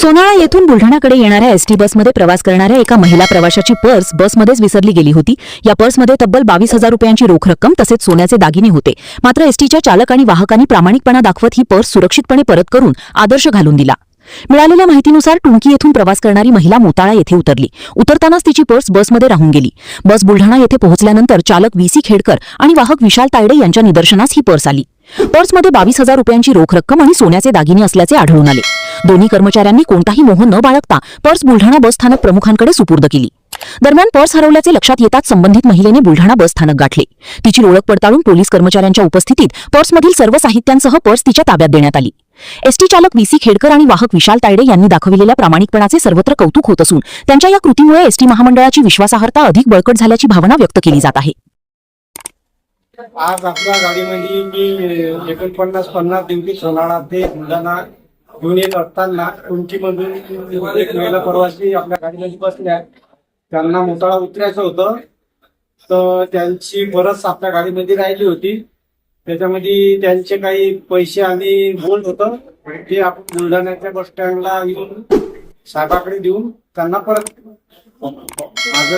सोनाळा येथून बुलढाणाकडे येणाऱ्या एसटी बसमध्ये प्रवास करणाऱ्या एका महिला प्रवाशाची पर्स बसमध्येच विसरली गेली होती। या पर्समध्ये तब्बल 22,000 रुपयांची रोख रक्कम तसेच सोन्याचे दागिने होते। मात्र एसटीच्या चालक आणि वाहकांनी प्रामाणिकपणा दाखवत ही पर्स सुरक्षितपणे परत करून आदर्श घालून दिला। मिळालेल्या माहितीनुसार टुंकी येथून प्रवास करणारी महिला मोताळा येथे उतरली। उतरतानाच तिची पर्स बसमध्ये राहून गेली। बस बुलढाणा येथे पोहोचल्यानंतर चालक व्हीसी खेडकर आणि वाहक विशाल तायडे यांच्या निदर्शनास ही पर्स आली। पर्समध्ये 22,000 रुपयांची रोख रक्कम आणि सोन्याचे दागिने असल्याचे आढळून आले। दोन्ही कर्मचाऱ्यांनी कोणताही मोह न बाळगता पर्स बुलढाणा बस स्थानक प्रमुखांकडे सुपूर्द केली। दरम्यान पर्स हरवल्याचे लक्षात येताच संबंधित महिलेने बुलढाणा बस स्थानक गाठले। तिची ओळख पडताळून पोलीस कर्मचाऱ्यांच्या उपस्थितीत पर्समधील सर्व साहित्यांसह पर्स तिच्या ताब्यात देण्यात आली। एसटी चालक व्हीसी खेडकर आणि वाहक विशाल तायडे यांनी दाखविलेल्या प्रामाणिकपणाचे सर्वत्र कौतुक होत असून त्यांच्या या कृतीमुळे एसटी महामंडळाची विश्वासार्हता अधिक बळकट झाल्याची भावना व्यक्त केली जात आहे। आज आपल्या गाडीमध्ये मी 49 दिवशी सोनाळा ते बुलढाणा घेऊन येत असताना टुंकीमधून एक महिला प्रवासी आपल्या गाडीमध्ये बसल्या। त्यांना मोताळा उतरायचं होतं, तर त्यांची बरंच आपल्या गाडीमध्ये राहिली होती। त्याच्यामध्ये त्यांचे काही पैसे आणि गोल्ड होतं, ते आपण बुलढाण्याच्या बस स्टँडला येऊन साहेबाकडे देऊन त्यांना परत